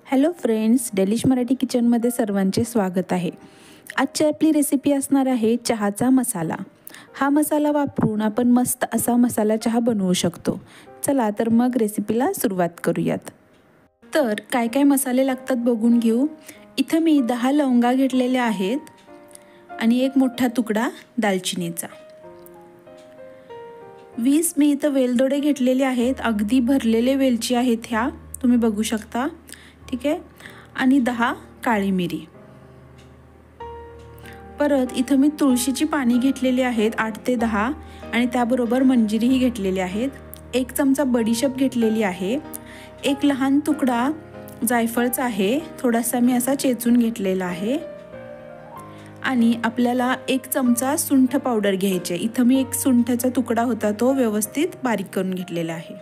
Hello friends, delish Marathi किचनमध्ये सर्वांचे स्वागत आहे। आजची आपली रेसिपी असणार आहे चहाचा मसाला। हा मसाला वापरून आपण मस्त असा मसाला चहा बनवू शकतो। चला तर मग रेसिपीला सुरुवात करूयात। तर काय काय मसाले लागतात बघून घेऊ। इथे मी 10 लवंगा घेतलेल्या आहेत आणि एक मोठा तुकडा दालचिनीचा। 20 मी इथे वेलदोडे घेतलेले आहेत, अगदी भरलेले वेलची आहेत ह्या, तुम्ही बघू शकता। ठीक आहे, आणि 10 काळी मिरी। परत इथे मी तुळशीची पाने घेतलेली आहेत 8 ते 10 आणि त्याबरोबर मंजिरी ही घेतलेली आहेत। 1 चमचा बडीशेप घेतलेली आहे। एक लहान तुकडा जायफळचा आहे, थोडासा मी असा चेचून घेतलेला आहे। आणि आपल्याला 1 चमचा सुंठ पावडर घ्यायचे। इथे मी एक सुंठाचा तुकडा होता तो व्यवस्थित बारीक करून घेतलेला आहे।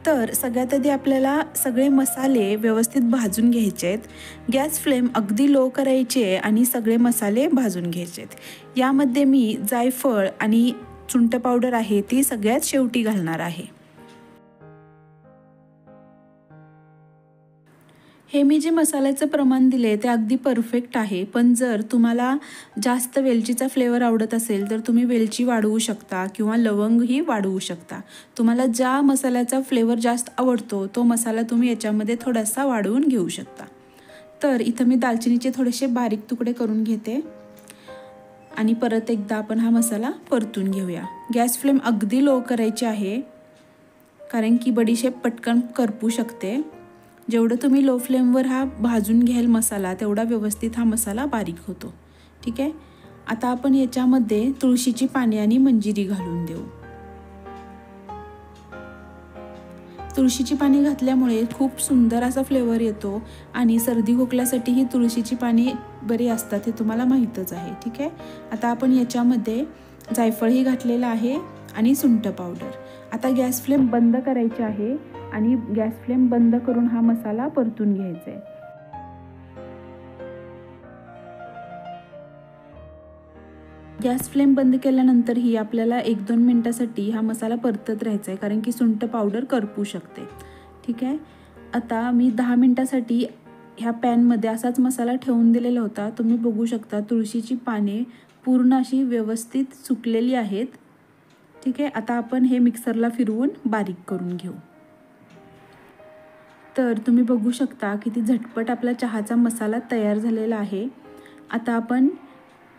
तर सगळ्यात आधी आपल्याला सगळे मसाले व्यवस्थित भाजून घ्यायचे आहेत। गॅस फ्लेम अगदी लो करायची आहे आणि सगळे मसाले भाजून घ्यायचे आहेत। यामध्ये मी जायफळ आणि सुंठ पावडर आहे ती सगळ्यात शेवटी घालणार आहे। हे मी जे मसाल्याचं प्रमाण दिले ते अगदी परफेक्ट आहे, पण जर तुम्हाला जास्त वेलचीचा फ्लेवर आवडत असेल तर तुम्ही वेलची वाढवू शकता किंवा लवंगही वाढवू शकता। तुम्हाला ज्या मसाल्याचा फ्लेवर जास्त आवडतो तो मसाला तुम्ही याच्यामध्ये थोडासा वाढवून घेऊ शकता। तर इथं मी दालचिनीचे थोडेसे बारीक तुकडे करून घेते आणि परत एकदा आपण हा मसाला परतून घेऊया। गॅस फ्लेम अगदी लो करायची आहे, कारण की बडीशेप पटकन करपू शकते। जेवढं तुम्ही लो फ्लेमवर हा भाजून घ्याल मसाला, तेवढा व्यवस्थित हा मसाला बारीक होतो। ठीक आहे, आता आपण याच्यामध्ये तुळशीची पाने आणि मंजिरी घालून देऊ। तुळशीची पाने घातल्यामुळे खूप सुंदर असा फ्लेवर येतो आणि सर्दी खोकल्यासाठी ही तुळशीची पाने बरी असतात, हे तुम्हाला माहीतच आहे। ठीक आहे, आता आपण याच्यामध्ये जायफळही घातलेला आहे आणि सुंठ पावडर। आता गॅस फ्लेम बंद करायची आहे आणि गॅस फ्लेम बंद करून हा मसाला परतून घ्यायचा आहे। गॅस फ्लेम बंद केल्यानंतरही आपल्याला 1-2 मिनिटांसाठी हा मसाला परतत राहायचा आहे, कारण की सुंठ पावडर करपू शकते। ठीक आहे, आता मी 10 मिनिटांसाठी ह्या पॅनमध्ये असाच मसाला ठेवून दिलेला होता। तुम्ही बघू शकता तुळशीची पाने पूर्ण अशी व्यवस्थित सुकलेली आहेत। ठीक आहे, आता आपण हे मिक्सरला फिरवून बारीक करून घेऊ। तर तुम्ही बघू शकता किती झटपट आपला चहाचा मसाला तयार झालेला आहे। आता आपण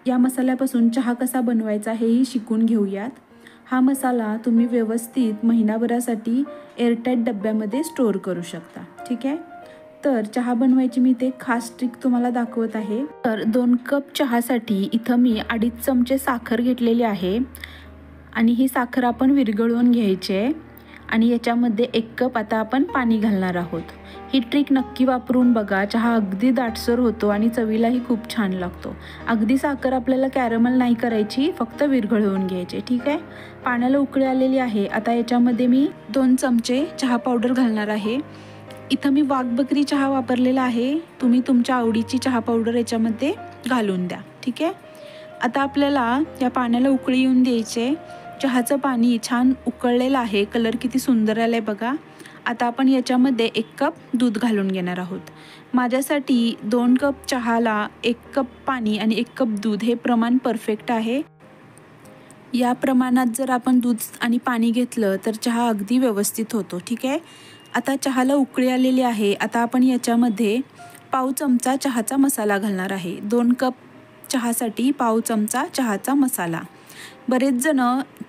या मसाल्यापासून चहा कसा बनवायचा हेही शिकून घेऊयात। हा मसाला तुम्ही व्यवस्थित महिनाभरासाठी एअरटाईट डब्यामध्ये स्टोअर करू शकता। ठीक आहे, तर चहा बनवायची मी ते खास ट्रिक तुम्हाला दाखवत आहे। तर 2 कप चहासाठी इथं मी 2.5 चमचे साखर घेतलेली आहे आणि ही साखर आपण विरघळवून घ्यायची आहे आणि याच्यामध्ये 1 कप आता आपण पाणी घालणार आहोत। ही ट्रिक नक्की वापरून बघा, चहा अगदी दाटसर होतो आणि चवीलाही खूप छान लागतो। अगदी साखर आपल्याला कॅरमल नाही करायची, फक्त विरघळवून घ्यायचे। ठीक आहे, पाण्याला उकळी आलेली आहे। आता याच्यामध्ये मी 2 चमचे चहा पावडर घालणार आहे। इथं मी वाघबकरी चहा वापरलेला आहे, तुम्ही तुमच्या आवडीची चहा पावडर याच्यामध्ये घालून द्या। ठीक आहे, आता आपल्याला या पाण्याला उकळी येऊन द्यायचे। चहाचं पाणी छान उकळलेलं आहे, कलर किती सुंदर आलाय बघा। आता आपण याच्यामध्ये 1 कप दूध घालून घेणार आहोत। माझ्यासाठी 2 कप चहाला 1 कप पाणी आणि 1 कप दूध हे प्रमाण परफेक्ट आहे। या प्रमाणात जर आपण दूध आणि पाणी घेतलं तर चहा अगदी व्यवस्थित होतो। ठीक आहे, आता चहाला उकळी आलेली आहे। आता आपण याच्यामध्ये पाव चमचा चहाचा मसाला घालणार आहे। 2 कप चहासाठी पाव चमचा चहाचा मसाला। बरेच जण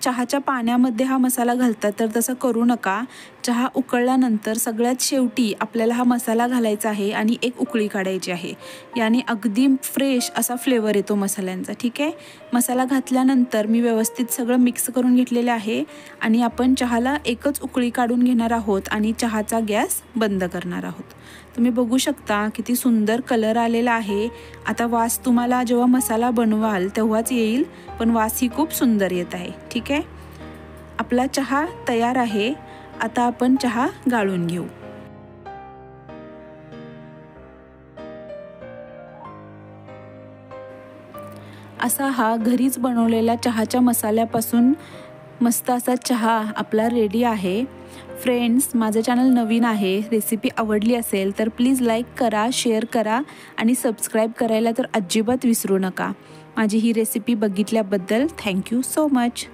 चहाच्या पाण्यामध्ये हा मसाला घालतात, तर तसं करू नका। चहा उकळल्यानंतर सगळ्यात शेवटी आपल्याला हा मसाला घालायचा आहे आणि एक उकळी काढायची आहे। याने अगदी फ्रेश असा फ्लेवर येतो मसाल्यांचा। ठीक आहे, मसाला घातल्यानंतर मी व्यवस्थित सगळं मिक्स करून घेतलेलं आहे आणि आपण चहाला एकच उकळी काढून घेणार आहोत आणि चहाचा गॅस बंद करणार आहोत। तुम्ही बघू शकता किती सुंदर कलर आलेला आहे। आता वास तुम्हाला जेव्हा मसाला बनवाल तेव्हाच येईल, पण वास ही खूप सुंदर येत आहे। ठीक आहे, आपला चहा तयार आहे। आता आपण चहा गाळून घेऊ। असा हा घरीच बनवलेला चहाच्या मसाल्यापासून मस्त असा चहा आपला रेडी आहे। फ्रेंड्स, माझं चॅनल नवीन आहे. रेसिपी आवडली असेल तर प्लीज लाईक करा, शेअर करा आणि सबस्क्राईब करायला तर अजिबात विसरू नका. माझी ही रेसिपी बघितल्याबद्दल थँक्यू सो मच.